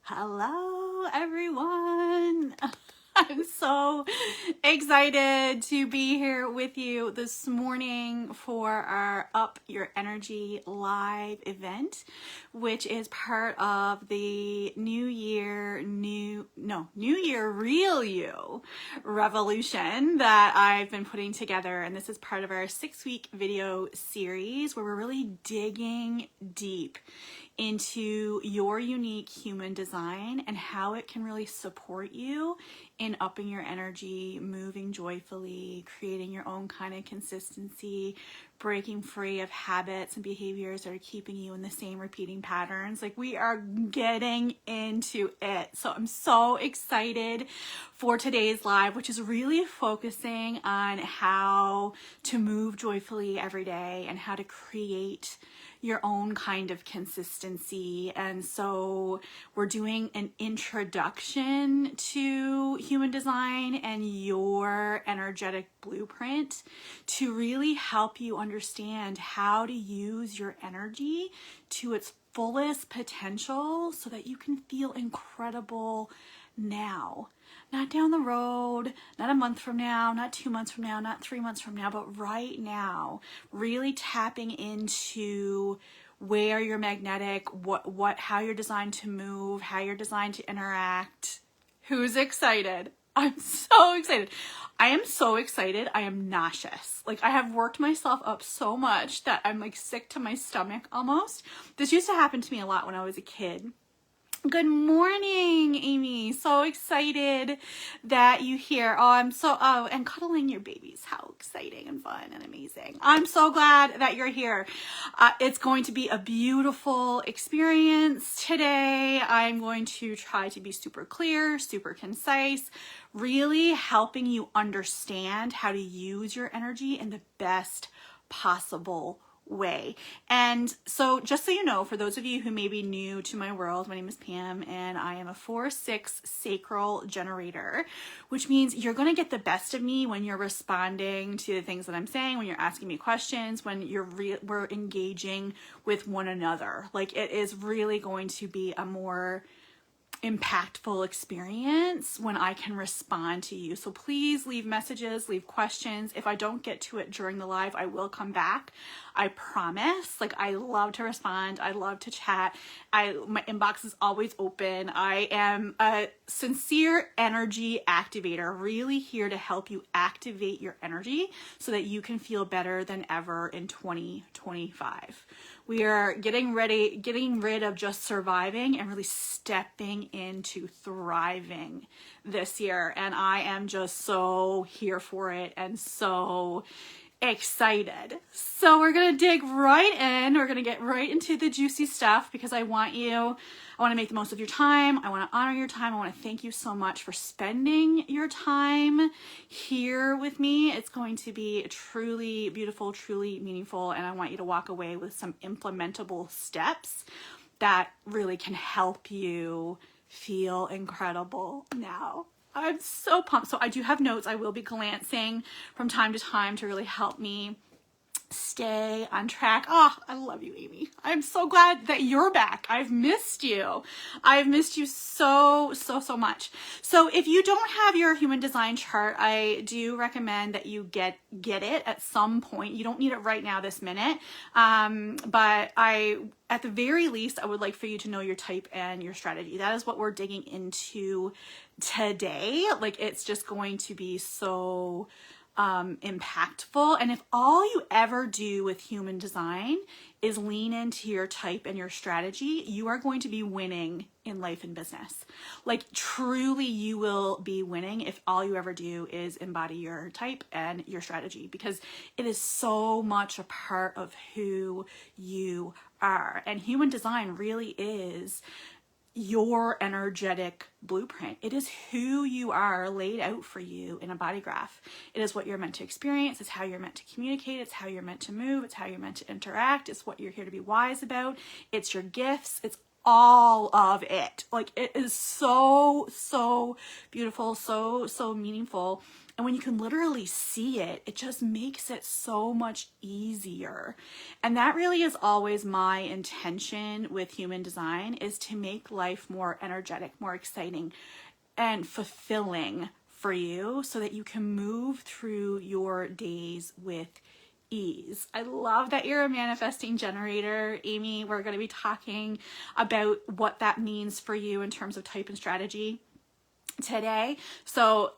Hello, everyone. I'm so excited to be here with you this morning for our Up Your Energy live event, which is part of the New Year Real You revolution that I've been putting together. And this is part of our 6-week video series where we're really digging deep into your unique human design and how it can really support you in upping your energy, moving joyfully, creating your own kind of consistency, breaking free of habits and behaviors that are keeping you in the same repeating patterns. Like, we are getting into it. So I'm so excited for today's live, which is really focusing on how to move joyfully every day and how to create your own kind of consistency. And so we're doing an introduction to human design and your energetic blueprint to really help you understand how to use your energy to its fullest potential so that you can feel incredible now. Not down the road, not a month from now, not 2 months from now, not 3 months from now, but right now, really tapping into where you're magnetic, how you're designed to move, how you're designed to interact. Who's excited? I'm so excited. I am so excited. I am nauseous. Like, I have worked myself up so much that I'm like sick to my stomach almost. This used to happen to me a lot when I was a kid. Good morning, Amy. So excited that you here. And cuddling your babies. How exciting and fun and amazing. I'm so glad that you're here. It's going to be a beautiful experience today. I'm going to try to be super clear, super concise, really helping you understand how to use your energy in the best possible way. And so just so you know, for those of you who may be new to my world, my name is Pam and I am a 4/6 sacral generator, which means you're going to get the best of me when you're responding to the things that I'm saying, when you're asking me questions, when we're engaging with one another. Like, it is really going to be a more impactful experience when I can respond to you. So please leave messages, leave questions. If I don't get to it during the live, I will come back. I promise. Like, I love to respond. I love to chat. My inbox is always open. I am a sincere energy activator, really here to help you activate your energy so that you can feel better than ever in 2025. We are getting rid of just surviving and really stepping into thriving this year. And I am just so here for it and so excited. So we're going to dig right in. We're going to get right into the juicy stuff because I want to make the most of your time. I want to honor your time. I want to thank you so much for spending your time here with me. It's going to be truly beautiful, truly meaningful, and I want you to walk away with some implementable steps that really can help you feel incredible now. I'm so pumped. So I do have notes. I will be glancing from time to time to really help me stay on track. Oh, I love you, Amy. I'm so glad that you're back. I've missed you. I've missed you so much. So if you don't have your human design chart, I do recommend that you get it at some point. You don't need it right now this minute. But at the very least, I would like for you to know your type and your strategy. That is what we're digging into today. Like, it's just going to be so impactful. And if all you ever do with human design is lean into your type and your strategy, you are going to be winning in life and business. Like, truly, you will be winning if all you ever do is embody your type and your strategy, because it is so much a part of who you are. And human design really is your energetic blueprint. It is who you are laid out for you in a body graph. It is what you're meant to experience. It's how you're meant to communicate. It's how you're meant to move. It's how you're meant to interact. It's what you're here to be wise about. It's your gifts. It's all of it. Like, it is so beautiful, so meaningful. And when you can literally see it, it just makes it so much easier. And that really is always my intention with human design, is to make life more energetic, more exciting, and fulfilling for you, so that you can move through your days with ease. I love that you're a manifesting generator, Amy. We're going to be talking about what that means for you in terms of type and strategy today. So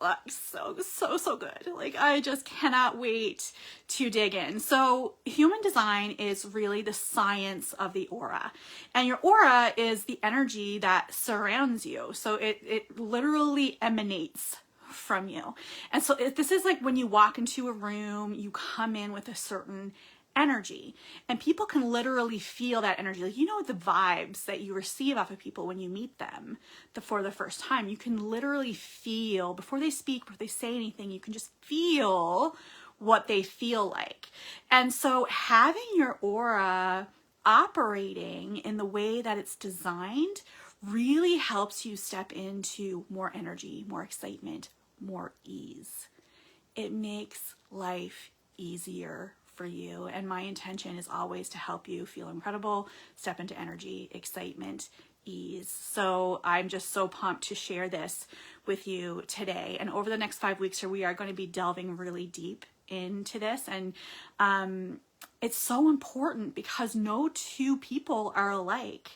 so good. Like, I just cannot wait to dig in. So human design is really the science of the aura, and your aura is the energy that surrounds you. So it literally emanates from you. And so this is like when you walk into a room, you come in with a certain energy, and people can literally feel that energy. Like, you know, the vibes that you receive off of people when you meet them for the first time, you can literally feel before they speak, before they say anything, you can just feel what they feel like. And so having your aura operating in the way that it's designed really helps you step into more energy, more excitement, more ease. It makes life easier for you. And my intention is always to help you feel incredible, step into energy, excitement, ease. So I'm just so pumped to share this with you today. And over the next 5 weeks here, we are going to be delving really deep into this. And it's so important because no two people are alike.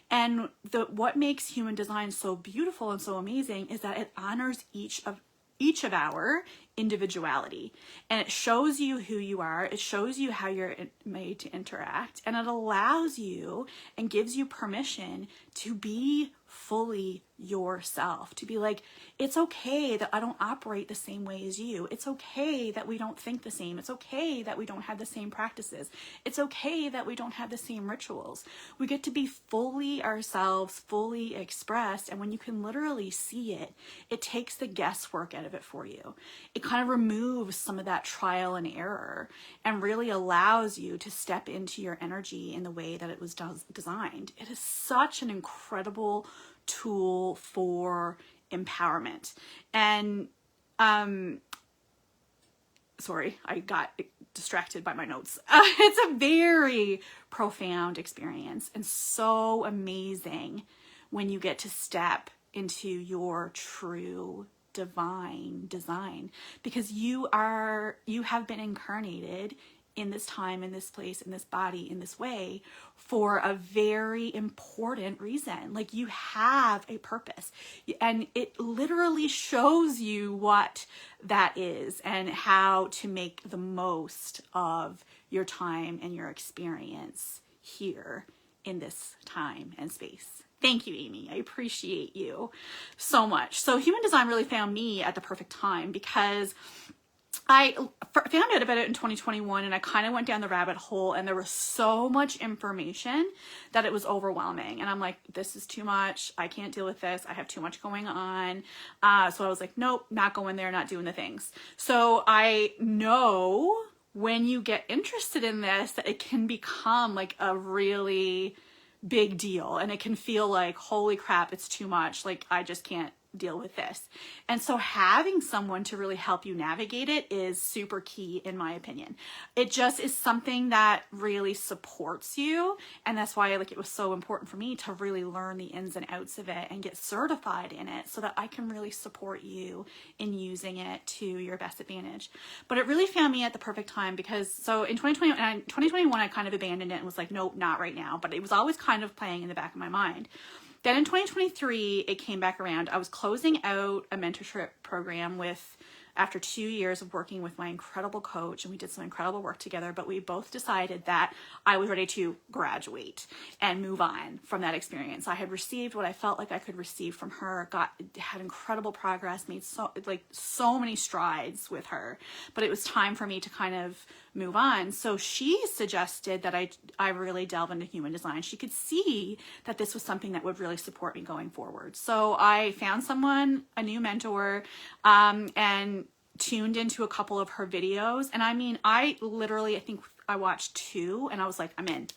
And what makes human design so beautiful and so amazing is that it honors each of our individuality, and it shows you who you are. It shows you how you're made to interact, and it allows you and gives you permission to be fully yourself, to be like, it's okay that I don't operate the same way as you. It's okay that we don't think the same. It's okay that we don't have the same practices. It's okay that we don't have the same rituals. We get to be fully ourselves, fully expressed. And when you can literally see it, it takes the guesswork out of it for you. It kind of removes some of that trial and error and really allows you to step into your energy in the way that it was designed. It is such an incredible tool for empowerment. And sorry, I got distracted by my notes. It's a very profound experience, and so amazing when you get to step into your true divine design, because you have been incarnated in this time, in this place, in this body, in this way, for a very important reason. Like, you have a purpose, and it literally shows you what that is and how to make the most of your time and your experience here in this time and space. Thank you, Amy. I appreciate you so much. So human design really found me at the perfect time, because I found out about it in 2021, and I kind of went down the rabbit hole, and there was so much information that it was overwhelming. And I'm like, this is too much. I can't deal with this. I have too much going on. So I was like, nope, not going there, not doing the things. So I know when you get interested in this, that it can become like a really big deal, and it can feel like, holy crap, it's too much. Like, I just can't deal with this. And so having someone to really help you navigate it is super key, in my opinion. It just is something that really supports you, and that's why it was so important for me to really learn the ins and outs of it and get certified in it, so that I can really support you in using it to your best advantage. But it really found me at the perfect time, because so in 2021 I kind of abandoned it and was like, nope, not right now. But it was always kind of playing in the back of my mind. Then in 2023, it came back around. I was closing out a mentorship program after 2 years of working with my incredible coach, and we did some incredible work together, but we both decided that I was ready to graduate and move on from that experience. I had received what I felt like I could receive from her, had incredible progress, made so many strides with her, but it was time for me to kind of move on. So she suggested that I really delve into human design. She could see that this was something that would really support me going forward. So I found a new mentor, and tuned into a couple of her videos. And I mean, I think I watched 2, and I was like, I'm in.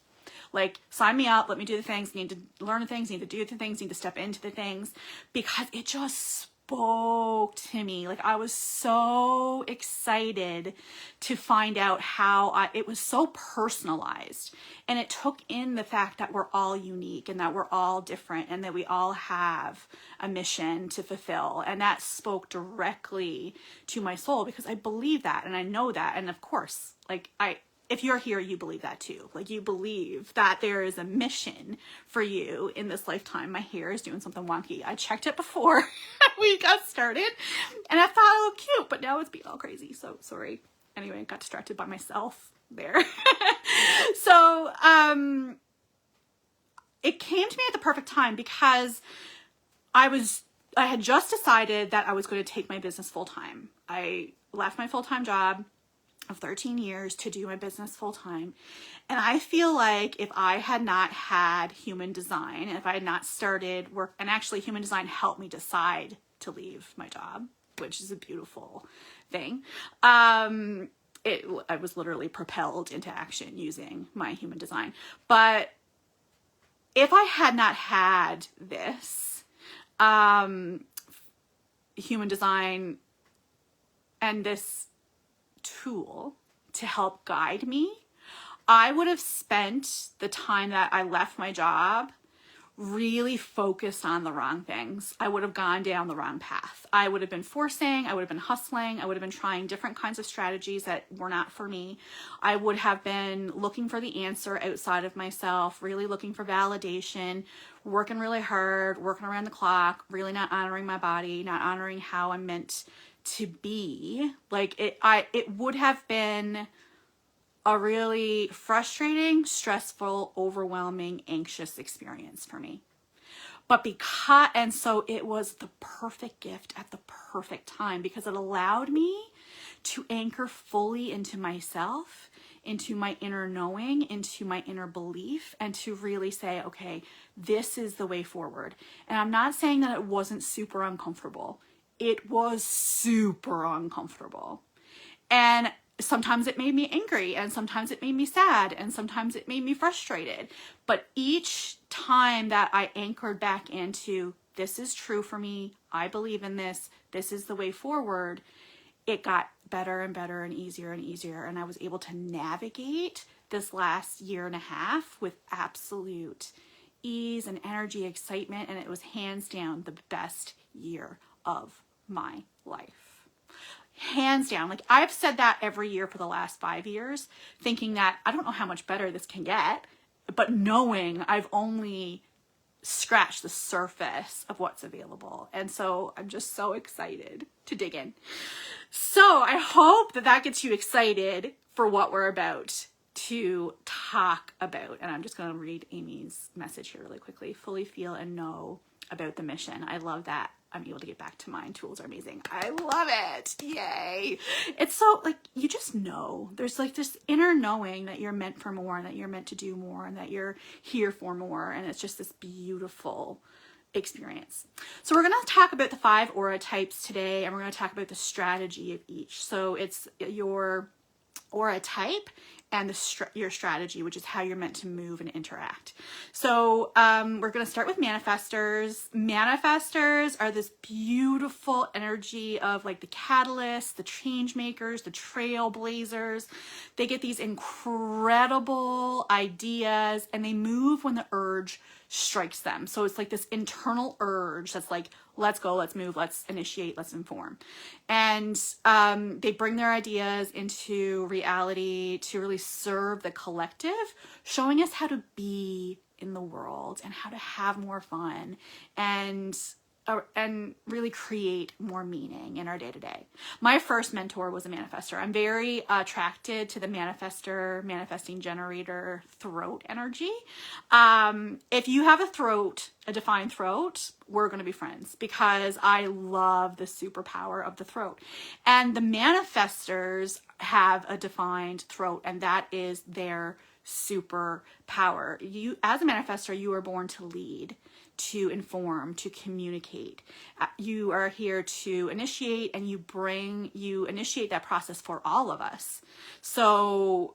Like, sign me up, let me do the things, need to learn the things, need to do the things, need to step into the things, because it just spoke to me. Like, I was so excited to find out how it was so personalized, and it took in the fact that we're all unique and that we're all different and that we all have a mission to fulfill. And that spoke directly to my soul, because I believe that and I know that. And of course, like, if you're here, you believe that too. Like, you believe that there is a mission for you in this lifetime. My hair is doing something wonky. I checked it before we got started and I thought it looked cute, but now it's being all crazy. So sorry. Anyway, I got distracted by myself there. So, it came to me at the perfect time, because I had just decided that I was going to take my business full time. I left my full-time job of 13 years to do my business full time. And I feel like if I had not had Human Design, and if I had not started work, and actually Human Design helped me decide to leave my job, which is a beautiful thing. I was literally propelled into action using my Human Design. But if I had not had this, Human Design and this tool to help guide me, I would have spent the time that I left my job really focused on the wrong things. I would have gone down the wrong path. I would have been forcing, I would have been hustling, I would have been trying different kinds of strategies that were not for me. I would have been looking for the answer outside of myself, really looking for validation, working really hard, working around the clock, really not honoring my body, not honoring how I'm meant to be. Like, it would have been a really frustrating, stressful, overwhelming, anxious experience for me. And so it was the perfect gift at the perfect time, because it allowed me to anchor fully into myself, into my inner knowing, into my inner belief, and to really say, okay, this is the way forward. And I'm not saying that it wasn't super uncomfortable. It was super uncomfortable. And sometimes it made me angry, and sometimes it made me sad, and sometimes it made me frustrated. But each time that I anchored back into, this is true for me, I believe in this is the way forward, it got better and better and easier and easier. And I was able to navigate this last year and a half with absolute ease and energy, excitement, and it was hands down the best year of my life. Hands down. Like, I've said that every year for the last 5 years, thinking that I don't know how much better this can get, but knowing I've only scratched the surface of what's available. And so I'm just so excited to dig in. So I hope that gets you excited for what we're about to talk about. And I'm just going to read Amy's message here really quickly. Fully feel and know about the mission. I love that I'm able to get back to mine. Tools are amazing. I love it. Yay. It's so, like, you just know. There's like this inner knowing that you're meant for more, and that you're meant to do more, and that you're here for more. And it's just this beautiful experience. So we're going to talk about the 5 aura types today, and we're going to talk about the strategy of each. So it's your aura type and your strategy, which is how you're meant to move and interact. So we're going to start with manifestors. Manifestors are this beautiful energy of like the catalysts, the change makers, the trailblazers. They get these incredible ideas, and they move when the urge strikes them. So it's like this internal urge that's like, let's go, let's move, let's initiate, let's inform. And they bring their ideas into reality to really serve the collective, showing us how to be in the world and how to have more fun and really create more meaning in our day-to-day. My first mentor was a manifestor. I'm very attracted to the manifesting generator throat energy. If you have a defined throat, we're going to be friends, because I love the superpower of the throat. And the manifestors have a defined throat, and that is their superpower. You, as a manifestor, you are born to lead, to inform, to communicate. You are here to initiate, and you initiate that process for all of us. So,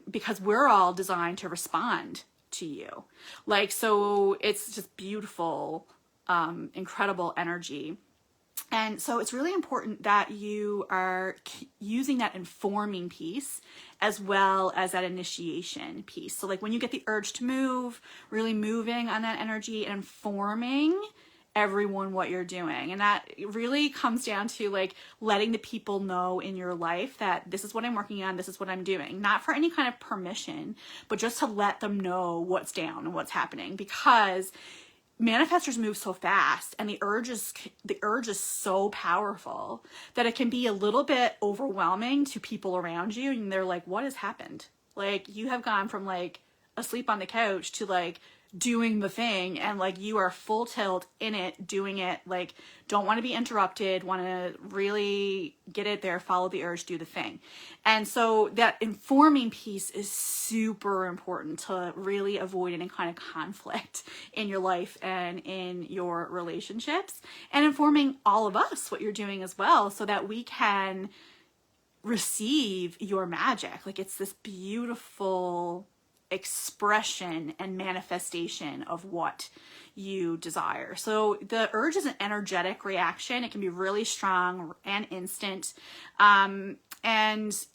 because we're all designed to respond to you. Like, so it's just beautiful, incredible energy. And so it's really important that you are using that informing piece as well as that initiation piece. So like when you get the urge to move, really moving on that energy and informing everyone what you're doing. And that really comes down to like letting the people know in your life that this is what I'm working on, this is what I'm doing. Not for any kind of permission, but just to let them know what's down and what's happening, because manifestors move so fast and the urge is so powerful that it can be a little bit overwhelming to people around you, and they're like, what has happened? Like, you have gone from like asleep on the couch to like doing the thing, and like you are full tilt in it, doing it, like don't want to be interrupted, want to really get it there, follow the urge, do the thing. And so that informing piece is super important to really avoid any kind of conflict in your life and in your relationships, and informing all of us what you're doing as well, so that we can receive your magic. Like, it's this beautiful expression and manifestation of what you desire. So the urge is an energetic reaction. It can be really strong and instant. And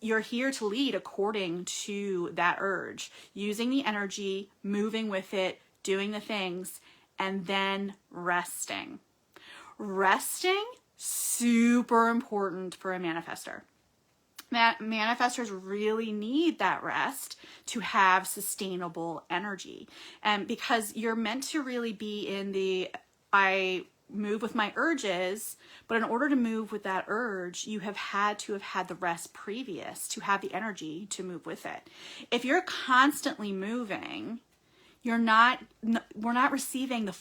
you're here to lead according to that urge, using the energy, moving with it, doing the things, and then resting. Resting, super important for a manifestor. Manifestors really need that rest to have sustainable energy. And because you're meant to really be in the, I move with my urges, but in order to move with that urge, you have had to have had the rest previous to have the energy to move with it. If you're constantly moving, we're not receiving the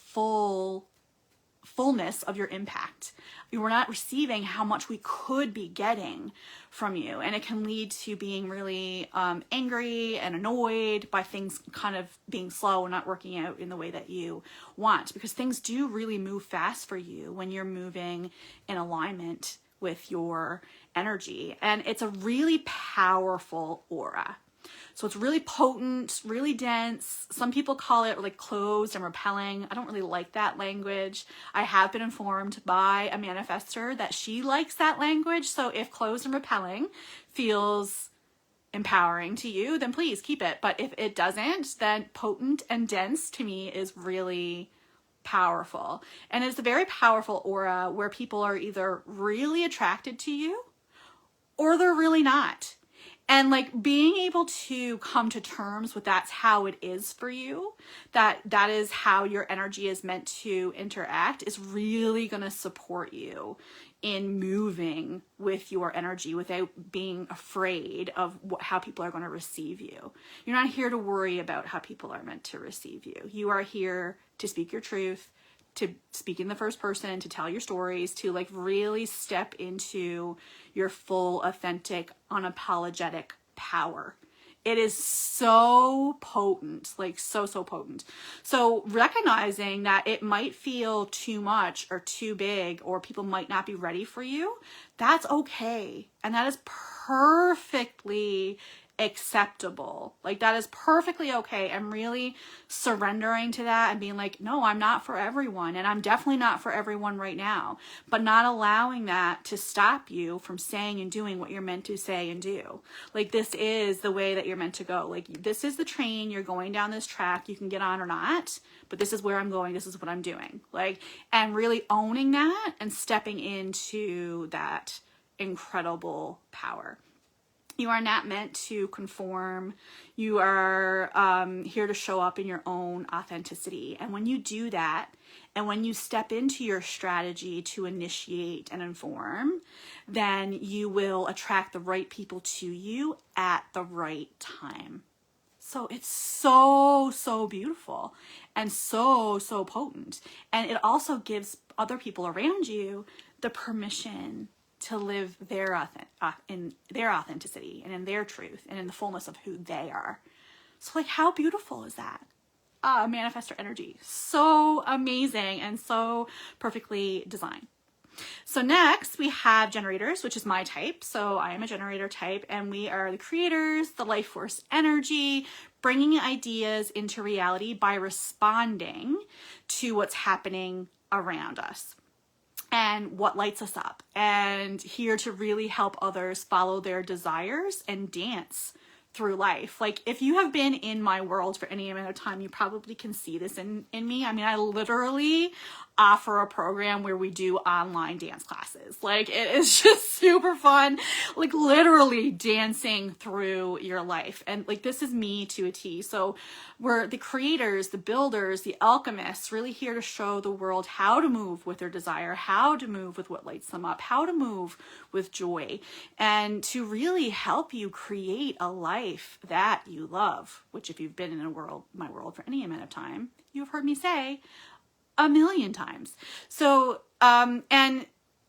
fullness of your impact. We're not receiving how much we could be getting from you. And it can lead to being really angry and annoyed by things kind of being slow and not working out in the way that you want, because things do really move fast for you when you're moving in alignment with your energy. And it's a really powerful aura. So it's really potent, really dense. Some people call it like closed and repelling. I don't really like that language. I have been informed by a manifestor that she likes that language. So if closed and repelling feels empowering to you, then please keep it. But if it doesn't, then potent and dense to me is really powerful. And it's a very powerful aura where people are either really attracted to you or they're really not. And like being able to come to terms with that's how it is for you, that is how your energy is meant to interact, is really going to support you in moving with your energy without being afraid of how people are going to receive you. You're not here to worry about how people are meant to receive you. You are here to speak your truth, to speak in the first person, to tell your stories, to like really step into your full, authentic, unapologetic power. It is so potent, like so potent. So recognizing that it might feel too much or too big, or people might not be ready for you, that's okay. And that is perfectly acceptable. Like, that is perfectly okay. I'm really surrendering to that and being like, no, I'm not for everyone, and I'm definitely not for everyone right now, but not allowing that to stop you from saying and doing what you're meant to say and do. Like, this is the way that you're meant to go. Like, this is the train, you're going down this track, you can get on or not, but this is where I'm going, this is what I'm doing. Like, and really owning that and stepping into that incredible power. You are not meant to conform. You are here to show up in your own authenticity. And when you do that, and when you step into your strategy to initiate and inform, then you will attract the right people to you at the right time. So it's so beautiful and so potent. And it also gives other people around you the permission to live in their authenticity and in their truth and in the fullness of who they are. So like, how beautiful is that? Manifestor energy. So amazing and so perfectly designed. So next we have generators, which is my type. So I am a generator type, and we are the creators, the life force energy, bringing ideas into reality by responding to what's happening around us. and what lights us up, and here to really help others follow their desires and dance through life. Like, if you have been in my world for any amount of time, you probably can see this in me. I mean, I literally offer a program where we do online dance classes. Like, it is just super fun, like literally dancing through your life. And like, this is me to a T. So we're the creators, the builders, the alchemists, really here to show the world how to move with their desire, how to move with what lights them up, how to move with joy, and to really help you create a life that you love, which, if you've been in my world for any amount of time, you've heard me say a million times. So, and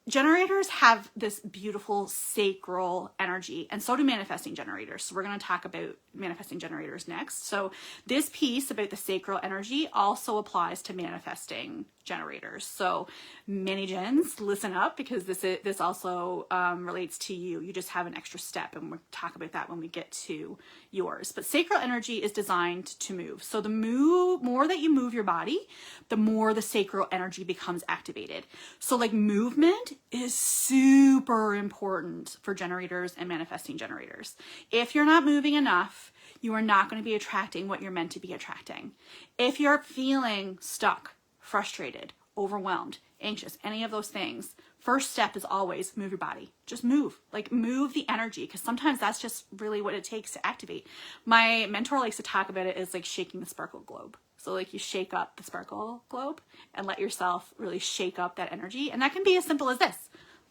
generators have this beautiful sacral energy, and so do manifesting generators. So we're going to talk about manifesting generators next. So this piece about the sacral energy also applies to manifesting generators. So many gens, listen up, because this also relates to you. You just have an extra step, and we'll talk about that when we get to yours. But sacral energy is designed to move. So the more that you move your body, the more the sacral energy becomes activated. So like, movement is super important for generators and manifesting generators. If you're not moving enough, you are not going to be attracting what you're meant to be attracting. If you're feeling stuck, frustrated, overwhelmed, anxious, any of those things, first step is always move your body. Just move, like move the energy, because sometimes that's just really what it takes to activate. My mentor likes to talk about it as like shaking the sparkle globe. So like, you shake up the sparkle globe and let yourself really shake up that energy. And that can be as simple as this,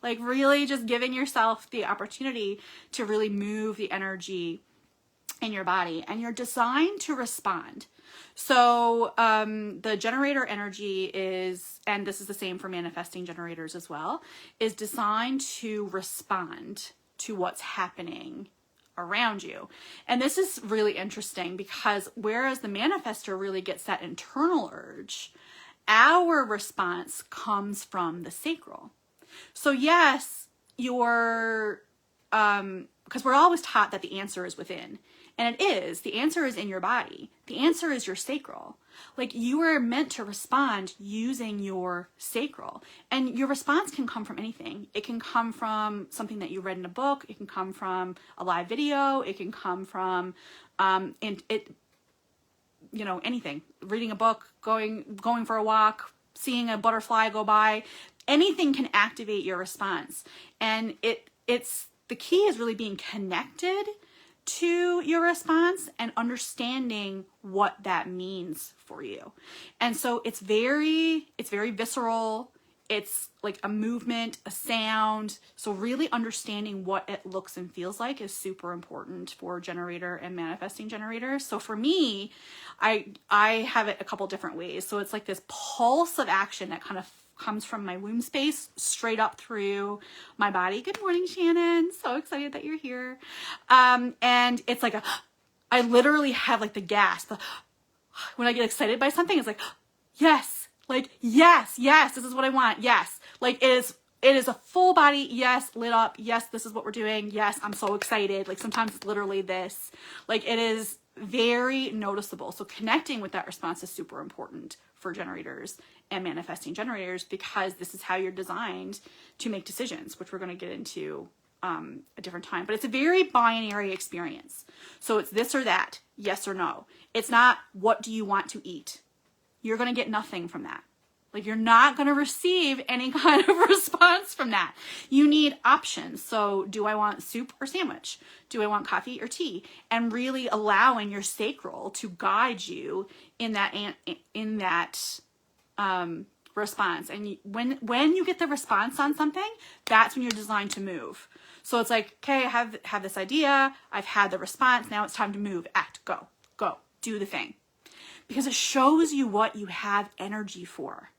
like really just giving yourself the opportunity to really move the energy in your body, and you're designed to respond. So the generator energy is, and this is the same for manifesting generators as well, is designed to respond to what's happening around you. And this is really interesting, because whereas the manifester really gets that internal urge, our response comes from the sacral. So yes, because we're always taught that the answer is within. And it is. The answer is in your body. The answer is your sacral. Like, you are meant to respond using your sacral. And your response can come from anything. It can come from something that you read in a book. It can come from a live video. It can come from anything. Reading a book, going for a walk, seeing a butterfly go by. Anything can activate your response. And it's the key is really being connected to your response and understanding what that means for you. And so it's very visceral. It's like a movement, a sound. So really understanding what it looks and feels like is super important for generator and manifesting generators. So for me, I have it a couple different ways. So it's like this pulse of action that kind of comes from my womb space straight up through my body. Good morning, Shannon. So excited that you're here. And it's like I literally have like the gasp. When I get excited by something, it's like, yes, like, yes, this is what I want. Yes. Like, it is a full body. Yes. Lit up. Yes. This is what we're doing. Yes. I'm so excited. Like, sometimes it's literally this, like, it is very noticeable. So connecting with that response is super important for generators and manifesting generators, because this is how you're designed to make decisions, which we're going to get into a different time. But it's a very binary experience. So it's this or that, yes or no. It's not, what do you want to eat? You're going to get nothing from that. Like, you're not going to receive any kind of response from that. You need options. So do I want soup or sandwich? Do I want coffee or tea? And really allowing your sacral to guide you in that response. And when you get the response on something, that's when you're designed to move. So it's like, okay, I have this idea. I've had the response. Now it's time to move, act, go, do the thing. Because it shows you what you have energy for.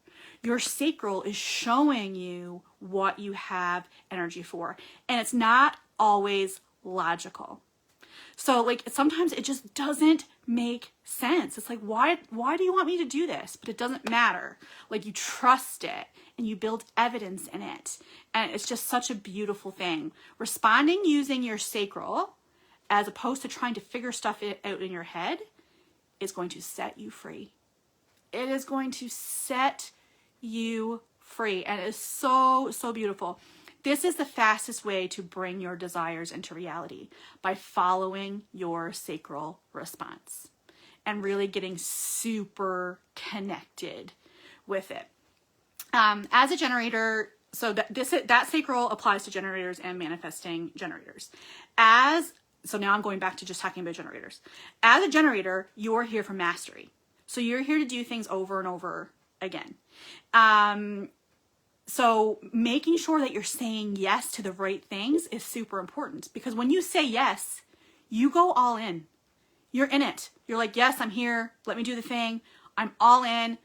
Your sacral is showing you what you have energy for. And it's not always logical. So like, sometimes it just doesn't make sense. It's like, why do you want me to do this? But it doesn't matter. Like, you trust it and you build evidence in it. And it's just such a beautiful thing. Responding using your sacral, as opposed to trying to figure stuff out in your head, is going to set you free. It is going to set you free, and it is so, so beautiful. This is the fastest way to bring your desires into reality, by following your sacral response and really getting super connected with it. As a generator, so that sacral applies to generators and manifesting generators. So now I'm going back to just talking about generators. As a generator, you're here for mastery. So you're here to do things over and over again. So making sure that you're saying yes to the right things is super important, because when you say yes, you go all in. You're in it. You're like, yes, I'm here. Let me do the thing. I'm all in.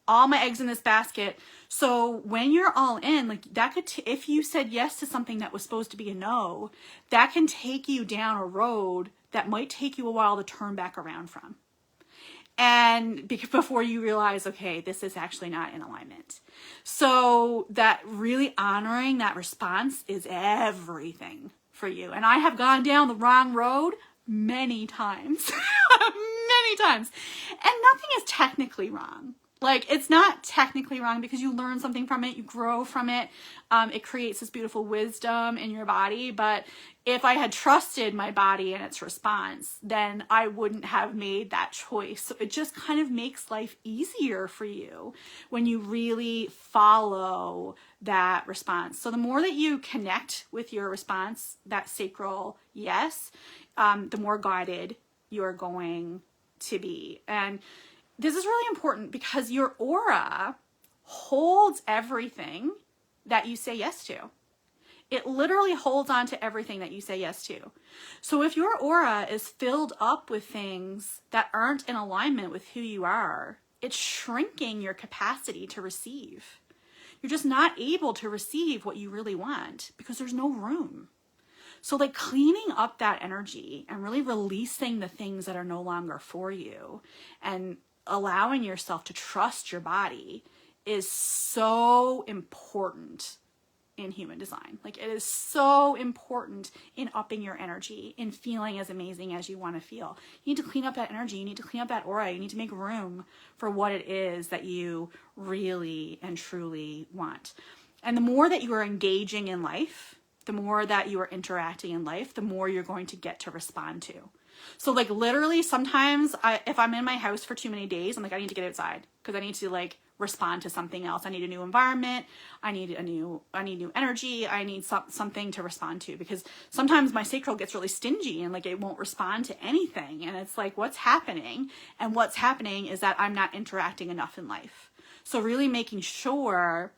All my eggs in this basket. So when you're all in, like that could, if you said yes to something that was supposed to be a no, that can take you down a road that might take you a while to turn back around from. And before you realize, okay, this is actually not in alignment. So that really honoring that response is everything for you. And I have gone down the wrong road many times, many times. And nothing is technically wrong. Like, it's not technically wrong, because you learn something from it, you grow from it. It creates this beautiful wisdom in your body. But if I had trusted my body and its response, then I wouldn't have made that choice. So it just kind of makes life easier for you when you really follow that response. So the more that you connect with your response, that sacral yes, the more guided you're going to be. And this is really important, because your aura holds everything that you say yes to. It literally holds on to everything that you say yes to. So if your aura is filled up with things that aren't in alignment with who you are, it's shrinking your capacity to receive. You're just not able to receive what you really want, because there's no room. So like cleaning up that energy and really releasing the things that are no longer for you, and allowing yourself to trust your body, is so important in human design. Like, it is so important in upping your energy, in feeling as amazing as you want to feel. You need to clean up that energy. You need to clean up that aura. You need to make room for what it is that you really and truly want. And the more that you are engaging in life, the more that you are interacting in life, the more you're going to get to respond to. So like literally sometimes if I'm in my house for too many days, I'm like, I need to get outside, because I need to like respond to something else. I need a new environment. I need new energy. I need something to respond to, because sometimes my sacral gets really stingy and like it won't respond to anything. And it's like, what's happening? And what's happening is that I'm not interacting enough in life. So really making sure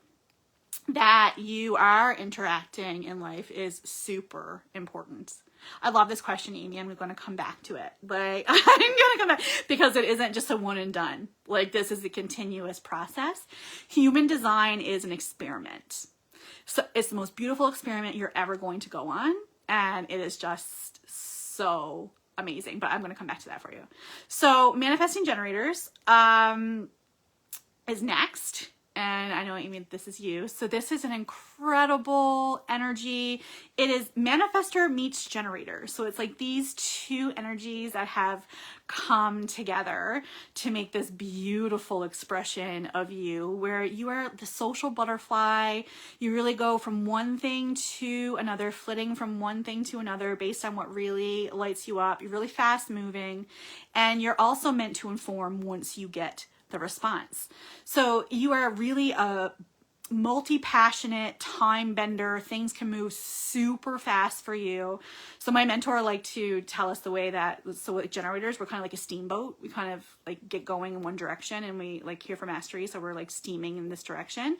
that you are interacting in life is super important. I love this question, Amy. I'm going to come back to it. Like, I'm going to come back, because it isn't just a one and done. Like, this is a continuous process. Human design is an experiment. So it's the most beautiful experiment you're ever going to go on. And it is just so amazing. But I'm going to come back to that for you. So manifesting generators is next. And I know, Amy, this is you. So this is an incredible energy. It is manifestor meets generator. So it's like these two energies that have come together to make this beautiful expression of you, where you are the social butterfly. You really go from one thing to another, flitting from one thing to another based on what really lights you up. You're really fast moving, and you're also meant to inform once you get the response. So you are really a multi-passionate time bender. Things can move super fast for you. So my mentor liked to tell us the way that, so like generators, we're kind of like a steamboat. We kind of like get going in one direction, and we like here for mastery. So we're like steaming in this direction,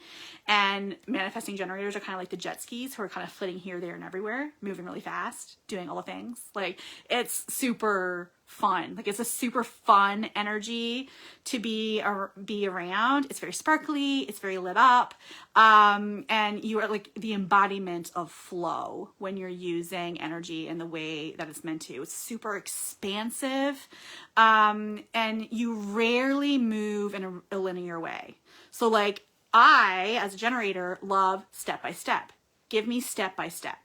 and manifesting generators are kind of like the jet skis, who are kind of flitting here, there, and everywhere, moving really fast, doing all the things. Like, it's super fun. Like, it's a super fun energy to be around. It's very sparkly. It's very lit up. And you are like the embodiment of flow when you're using energy in the way that it's meant to. It's super expansive. And you rarely move in a linear way. So like, I, as a generator, love step by step. Give me step by step.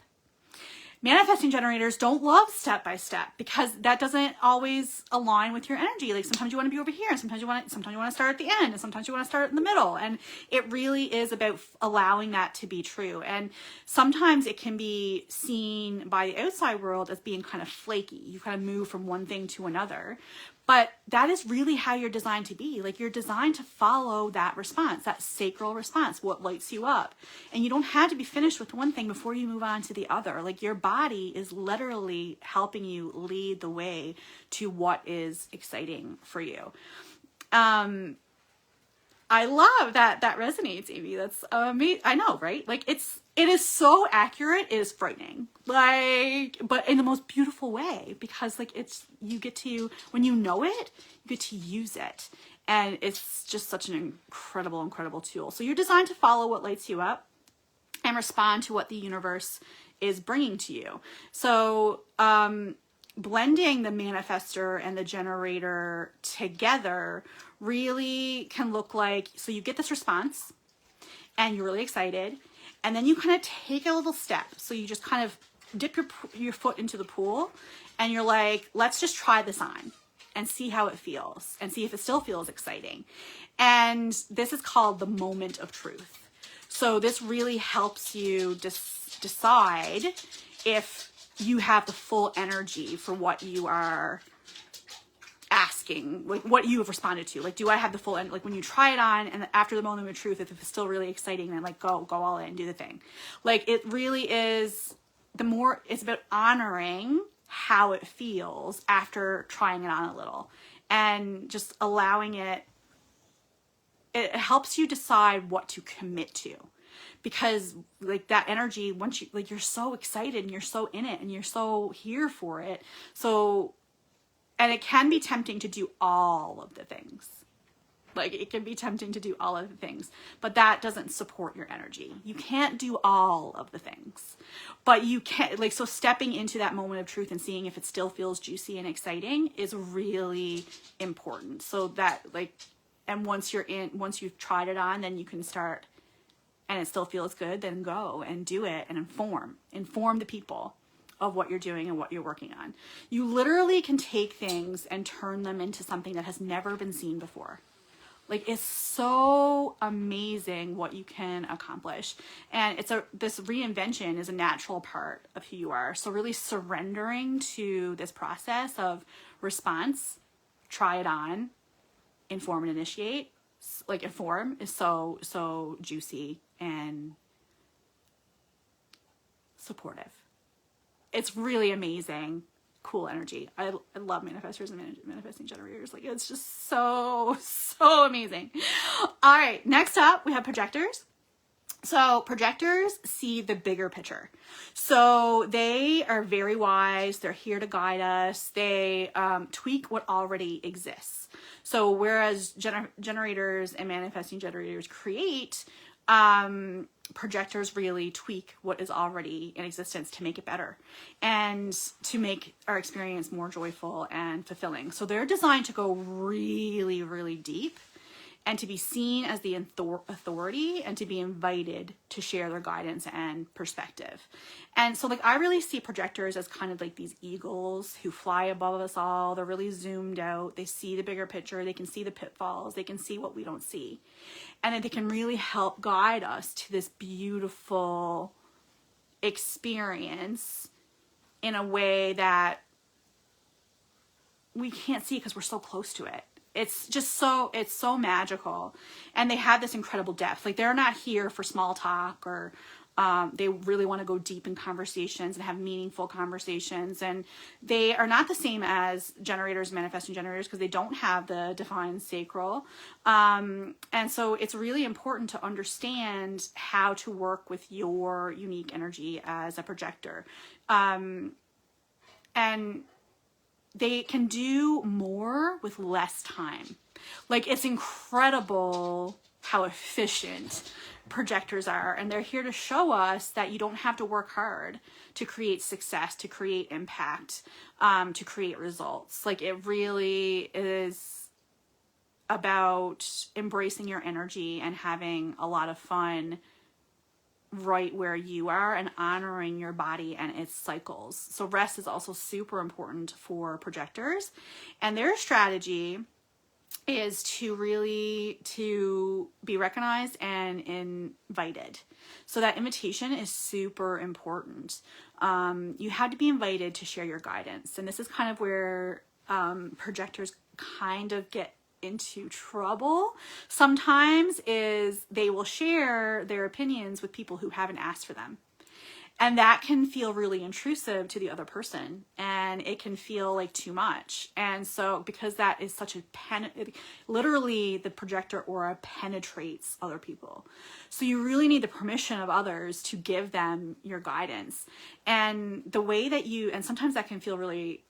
Manifesting generators don't love step by step because that doesn't always align with your energy. Like sometimes you want to be over here, and sometimes you want to start at the end, and sometimes you want to start in the middle. And it really is about allowing that to be true. And sometimes it can be seen by the outside world as being kind of flaky. You kind of move from one thing to another. But that is really how you're designed to be. Like you're designed to follow that response, that sacral response, what lights you up. And you don't have to be finished with one thing before you move on to the other. Like your body is literally helping you lead the way to what is exciting for you. I love that resonates, Amy. That's amazing. I know, right? Like it is so accurate. It is frightening, like, but in the most beautiful way, because like you get to, when you know it, you get to use it. And it's just such an incredible tool. So you're designed to follow what lights you up and respond to what the universe is bringing to you. So, blending the manifestor and the generator together really can look like, so you get this response and you're really excited, and then you kind of take a little step. So you just kind of dip your foot into the pool and you're like, let's just try this on and see how it feels and see if it still feels exciting. And this is called the moment of truth. So this really helps you decide if you have the full energy for what you are asking, like what you have responded to. Like, do I have the full end? Like when you try it on and after the moment of truth, if it's still really exciting, then like go all in, do the thing. Like it really is, it's about honoring how it feels after trying it on a little and just allowing it helps you decide what to commit to. Because like that energy, once you, like, you're so excited and you're so in it and you're so here for it. So, and it can be tempting to do all of the things. Like it can be tempting to do all of the things, but that doesn't support your energy. You can't do all of the things, but you can, like, so stepping into that moment of truth and seeing if it still feels juicy and exciting is really important. So that like, and once you've tried it on, then you can start, and it still feels good, then go and do it and inform the people of what you're doing and what you're working on. You literally can take things and turn them into something that has never been seen before. Like it's so amazing what you can accomplish. And this reinvention is a natural part of who you are. So really surrendering to this process of response, try it on, inform and initiate. Like inform is so juicy and supportive. It's really amazing, cool energy. I love manifestors and manifesting generators. Like it's just so amazing. All right, next up we have projectors. So projectors see the bigger picture. So they are very wise. They're here to guide us. They tweak what already exists. So whereas generators and manifesting generators create, projectors really tweak what is already in existence to make it better and to make our experience more joyful and fulfilling. So they're designed to go really, really deep and to be seen as the authority and to be invited to share their guidance and perspective. And so like I really see projectors as kind of like these eagles who fly above us all. They're really zoomed out. They see the bigger picture. They can see the pitfalls. They can see what we don't see. And then they can really help guide us to this beautiful experience in a way that we can't see because we're so close to it. It's so magical. And they have this incredible depth. Like they're not here for small talk or they really want to go deep in conversations and have meaningful conversations. And they are not the same as generators, manifesting generators, because they don't have the defined sacral. And so it's really important to understand how to work with your unique energy as a projector. And they can do more with less time. Like it's incredible how efficient projectors are, and they're here to show us that you don't have to work hard to create success, to create impact, to create results. Like it really is about embracing your energy and having a lot of fun right where you are and honoring your body and its cycles. So rest is also super important for projectors, and their strategy is to really to be recognized and invited. So that invitation is super important. You have to be invited to share your guidance, and this is kind of where projectors kind of get into trouble sometimes, is they will share their opinions with people who haven't asked for them. And that can feel really intrusive to the other person, and it can feel like too much. And so because that is such a literally the projector aura penetrates other people. So you really need the permission of others to give them your guidance. And the way that and sometimes that can feel really,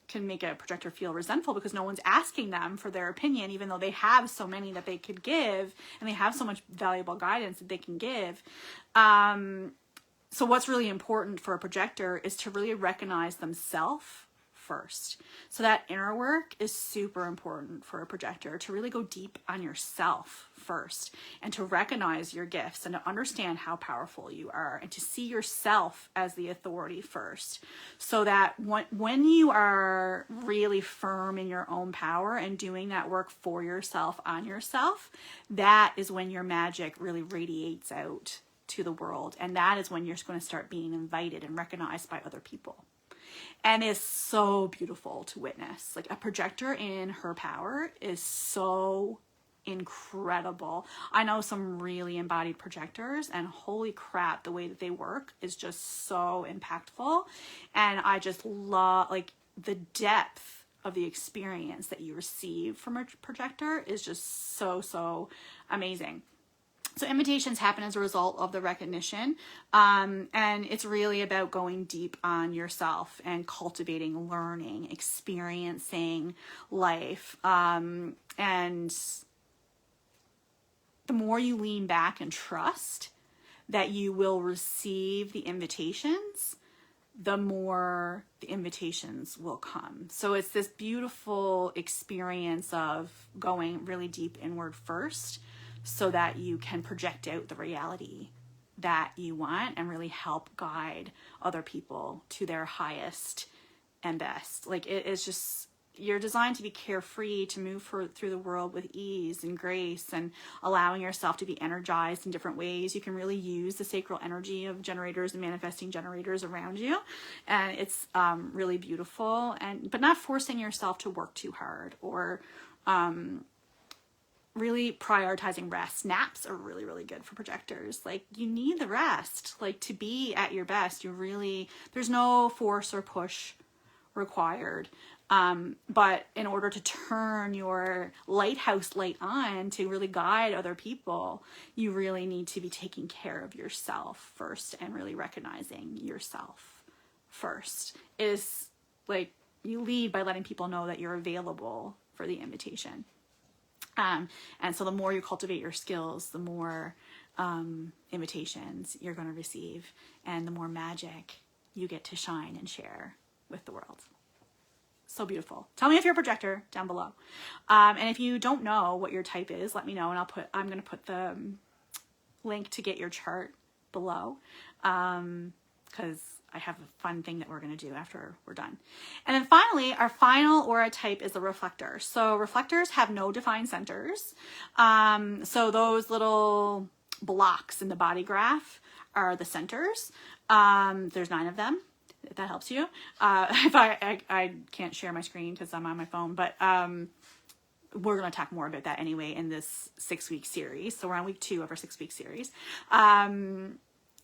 can make a projector feel resentful because no one's asking them for their opinion, even though they have so many that they could give and they have so much valuable guidance that they can give. So what's really important for a projector is to really recognize themselves first. So that inner work is super important for a projector, to really go deep on yourself first and to recognize your gifts and to understand how powerful you are and to see yourself as the authority first, so that when you are really firm in your own power and doing that work for yourself on yourself, that is when your magic really radiates out to the world, and that is when you're going to start being invited and recognized by other people. And it's so beautiful to witness. Like, a projector in her power is so incredible. I know some really embodied projectors, and holy crap, the way that they work is just so impactful. And I just love, like, the depth of the experience that you receive from a projector is just so amazing. So invitations happen as a result of the recognition, and it's really about going deep on yourself and cultivating learning, experiencing life, and the more you lean back and trust that you will receive the invitations, the more the invitations will come. So it's this beautiful experience of going really deep inward first, so that you can project out the reality that you want and really help guide other people to their highest and best. Like, it is just, you're designed to be carefree, to move through the world with ease and grace, and allowing yourself to be energized in different ways. You can really use the sacral energy of generators and manifesting generators around you, and it's really beautiful. But not forcing yourself to work too hard, or really prioritizing rest. Naps are really good for projectors. Like, you need the rest, like, to be at your best. There's no force or push required. But in order to turn your lighthouse light on to really guide other people, you really need to be taking care of yourself first and really recognizing yourself first. Is like, you lead by letting people know that you're available for the invitation. And so the more you cultivate your skills, the more invitations you're going to receive, and the more magic you get to shine and share with the world. So beautiful. Tell me if you're a projector down below. And if you don't know what your type is, let me know, and I'm going to put the link to get your chart below, because I have a fun thing that we're going to do after we're done. And then finally, our final aura type is the reflector. So reflectors have no defined centers. So those little blocks in the body graph are the centers. There's 9 of them, if that helps you. If I can't share my screen because I'm on my phone, but we're going to talk more about that anyway in this 6-week series. So we're on week 2 of our 6-week series.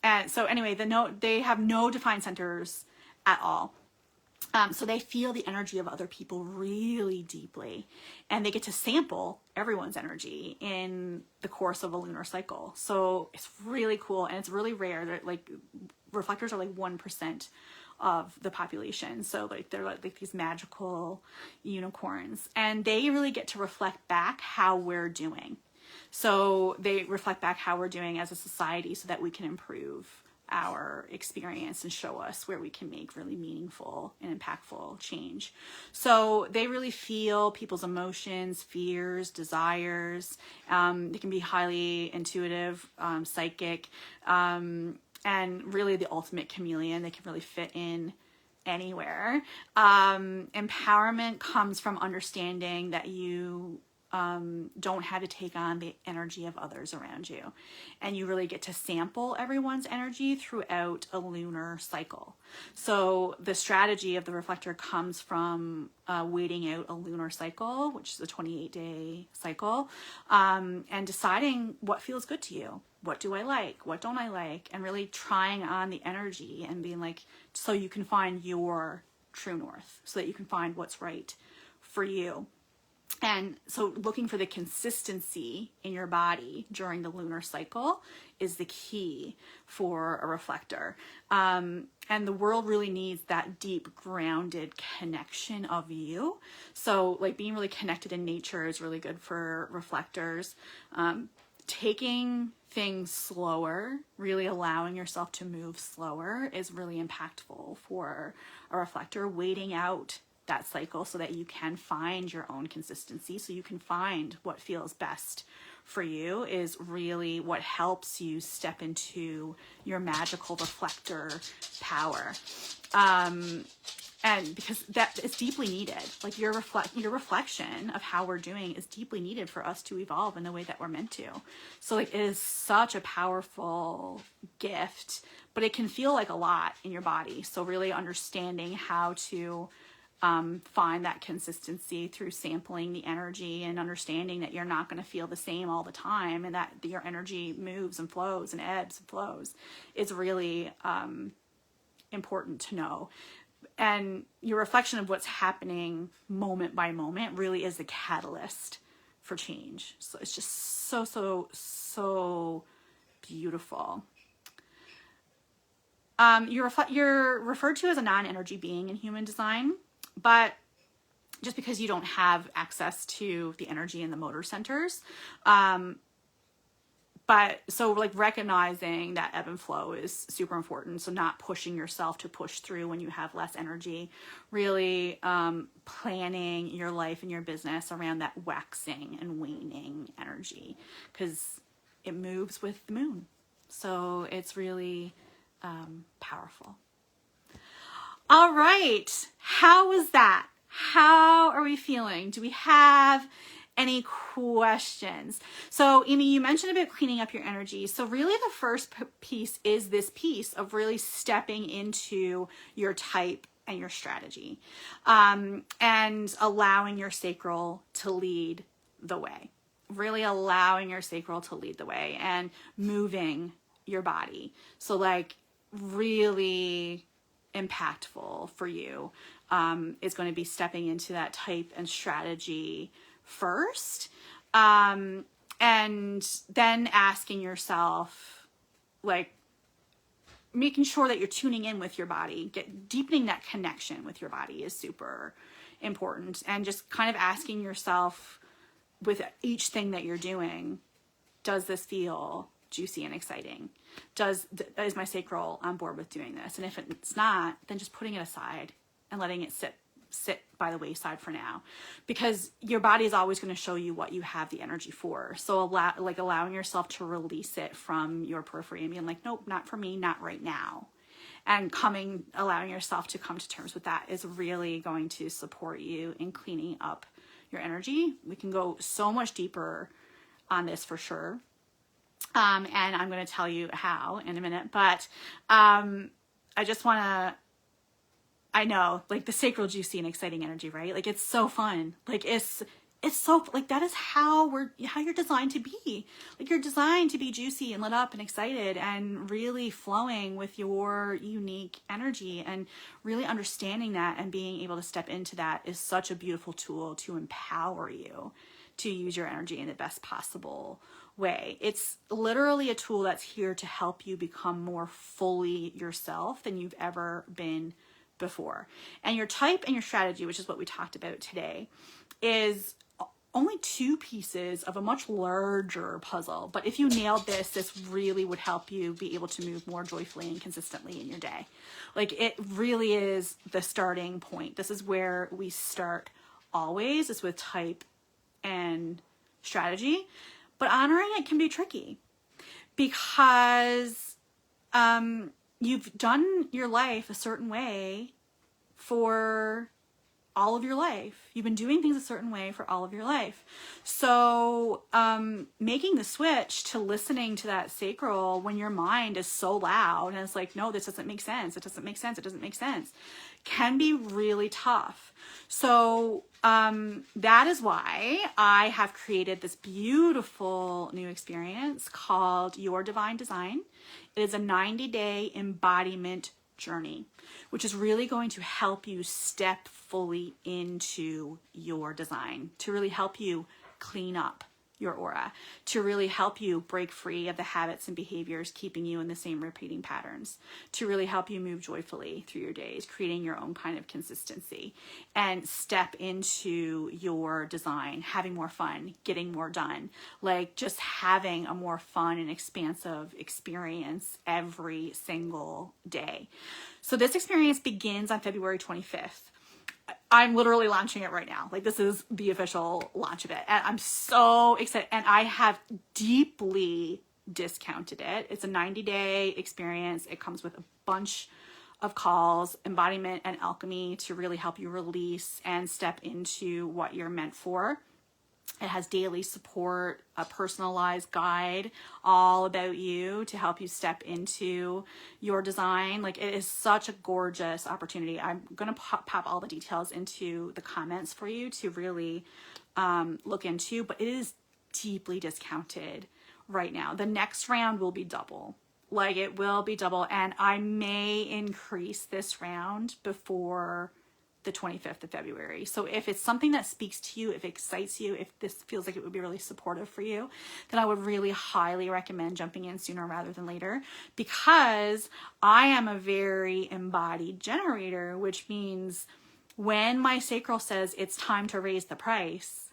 And so anyway, they have no defined centers at all. So they feel the energy of other people really deeply, and they get to sample everyone's energy in the course of a lunar cycle. So it's really cool, and it's really rare. Reflectors are like 1% of the population. So they're like these magical unicorns, and they really get to reflect back how we're doing. So they reflect back how we're doing as a society so that we can improve our experience and show us where we can make really meaningful and impactful change. So they really feel people's emotions, fears, desires. They can be highly intuitive, psychic, and really the ultimate chameleon. They can really fit in anywhere. Empowerment comes from understanding that you don't have to take on the energy of others around you. And you really get to sample everyone's energy throughout a lunar cycle. So the strategy of the reflector comes from waiting out a lunar cycle, which is a 28-day cycle, and deciding what feels good to you. What do I like? What don't I like? And really trying on the energy and being like, so you can find your true north, so that you can find what's right for you. And so looking for the consistency in your body during the lunar cycle is the key for a reflector. And the world really needs that deep, grounded connection of you. So like being really connected in nature is really good for reflectors. Taking things slower, really allowing yourself to move slower is really impactful for a reflector. Waiting out that cycle so that you can find your own consistency, so you can find what feels best for you, is really what helps you step into your magical reflector power. And because that is deeply needed, like your reflection of how we're doing is deeply needed for us to evolve in the way that we're meant to. So like it is such a powerful gift, but it can feel like a lot in your body. So really understanding how to find that consistency through sampling the energy and understanding that you're not going to feel the same all the time, and that your energy moves and flows and ebbs and flows is really important to know. And your reflection of what's happening moment by moment really is the catalyst for change. So it's just so beautiful. You're referred to as a non-energy being in human design, but just because you don't have access to the energy in the motor centers. But so like recognizing that ebb and flow is super important. So not pushing yourself to push through when you have less energy, really planning your life and your business around that waxing and waning energy, because it moves with the moon. So it's really powerful. All right. How was that? How are we feeling? Do we have any questions? So, Amy, you mentioned about cleaning up your energy. So really the first piece is this piece of really stepping into your type and your strategy, and allowing your sacral to lead the way. Really allowing your sacral to lead the way and moving your body. So like really impactful for you is going to be stepping into that type and strategy first, and then asking yourself, like making sure that you're tuning in with your body, deepening that connection with your body is super important, and just kind of asking yourself with each thing that you're doing, does this feel juicy and exciting? Is my sacral on board with doing this? And if it's not, then just putting it aside and letting it sit by the wayside for now, because your body is always going to show you what you have the energy for. So allowing yourself to release it from your periphery and being like, nope, not for me, not right now. And allowing yourself to come to terms with that is really going to support you in cleaning up your energy. We can go so much deeper on this for sure. And I'm going to tell you how in a minute, but I just want to, I know, like the sacral, juicy and exciting energy, right? Like it's so fun. Like it's so, like that is how you're designed to be. Like you're designed to be juicy and lit up and excited and really flowing with your unique energy, and really understanding that and being able to step into that is such a beautiful tool to empower you to use your energy in the best possible way. It's literally a tool that's here to help you become more fully yourself than you've ever been before. And your type and your strategy, which is what we talked about today, is only two pieces of a much larger puzzle. But if you nailed this, this really would help you be able to move more joyfully and consistently in your day. Like, it really is the starting point. This is where we start always, is with type and strategy. But honoring it can be tricky because you've done your life a certain way for all of your life. You've been doing things a certain way for all of your life. So making the switch to listening to that sacral when your mind is so loud and it's like, no, this doesn't make sense. It doesn't make sense. It doesn't make sense, can be really tough. So that is why I have created this beautiful new experience called Your Divine Design. It is a 90-day embodiment journey, which is really going to help you step fully into your design, to really help you clean up your aura, to really help you break free of the habits and behaviors keeping you in the same repeating patterns, to really help you move joyfully through your days, creating your own kind of consistency, and step into your design, having more fun, getting more done, like just having a more fun and expansive experience every single day. So this experience begins on February 25th. I'm literally launching it right now. Like, this is the official launch of it. And I'm so excited. And I have deeply discounted it. It's a 90-day experience. It comes with a bunch of calls, embodiment and alchemy, to really help you release and step into what you're meant for. It has daily support, a personalized guide all about you to help you step into your design. Like, it is such a gorgeous opportunity. I'm going to pop all the details into the comments for you to really look into, but it is deeply discounted right now. The next round will be double. Like, it will be double, and I may increase this round before the 25th of February. So if it's something that speaks to you, if it excites you, if this feels like it would be really supportive for you, then I would really highly recommend jumping in sooner rather than later, because I am a very embodied generator, which means when my sacral says it's time to raise the price,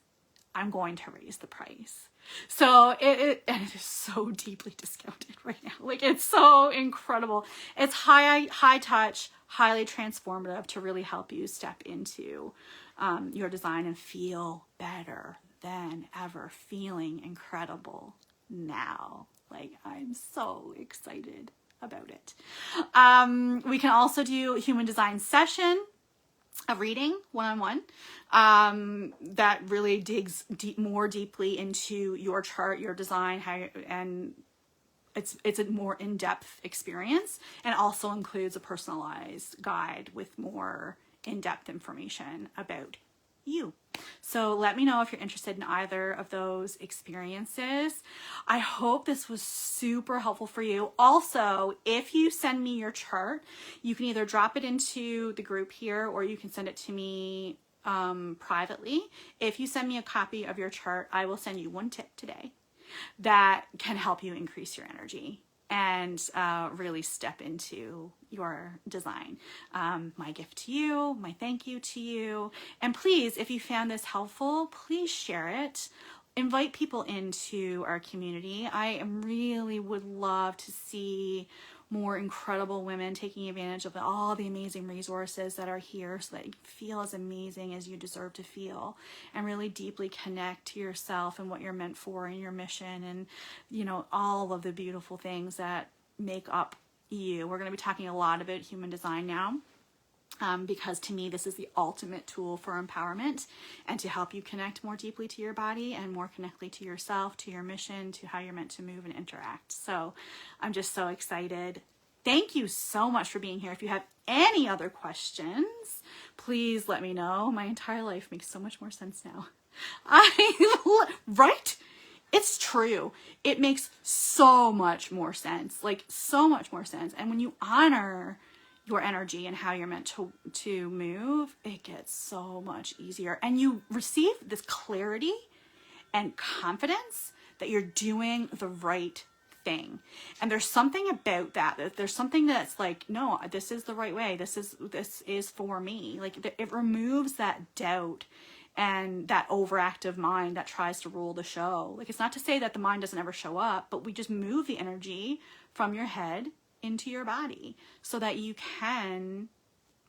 I'm going to raise the price. So and it is so deeply discounted right now. Like, it's so incredible. It's high touch, highly transformative to really help you step into your design and feel better than ever, feeling incredible now. Like, I'm so excited about it. We can also do a human design session, a reading one-on-one that really digs more deeply into your chart, your design, and it's a more in-depth experience, and also includes a personalized guide with more in-depth information about you. So let me know if you're interested in either of those experiences. I hope this was super helpful for you. Also, if you send me your chart, you can either drop it into the group here, or you can send it to me privately. If you send me a copy of your chart, I will send you one tip today that can help you increase your energy and really step into your design. My gift to you, my thank you to you. And please, if you found this helpful, please share it. Invite people into our community. I really would love to see more incredible women taking advantage of all the amazing resources that are here, so that you feel as amazing as you deserve to feel, and really deeply connect to yourself and what you're meant for and your mission, and, you know, all of the beautiful things that make up you. We're going to be talking a lot about human design now, because to me, this is the ultimate tool for empowerment and to help you connect more deeply to your body and more connectedly to yourself, to your mission, to how you're meant to move and interact. So I'm just so excited. Thank you so much for being here. If you have any other questions, please let me know. My entire life makes so much more sense now. Right? It's true. It makes so much more sense, like so much more sense. And when you honor your energy and how you're meant to move, it gets so much easier. And you receive this clarity and confidence that you're doing the right thing. And there's something about that there's something that's like, no, this is the right way. This is for me. Like, it removes that doubt and that overactive mind that tries to rule the show. Like, it's not to say that the mind doesn't ever show up, but we just move the energy from your head into your body so that you can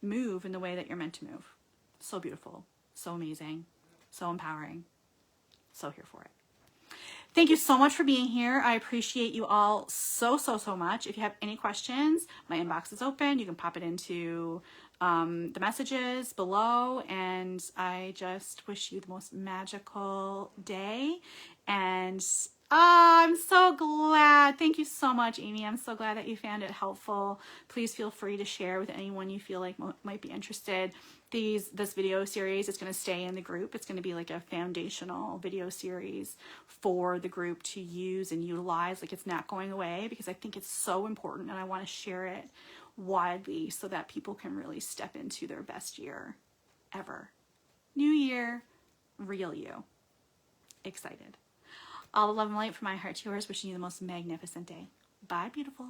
move in the way that you're meant to move. So beautiful, so amazing, so empowering. So here for it. Thank you so much for being here. I appreciate you all so much. If you have any questions, my inbox is open. You can pop it into the messages below, and I just wish you the most magical day. And I'm so glad. Thank you so much, Amy. I'm so glad that you found it helpful. Please feel free to share with anyone you feel like might be interested. This video series is going to stay in the group. It's going to be like a foundational video series for the group to use and utilize. Like, it's not going away, because I think it's so important, and I want to share it widely so that people can really step into their best year ever. New year, real you. Excited. All the love and light from my heart to yours, wishing you the most magnificent day. Bye, beautiful.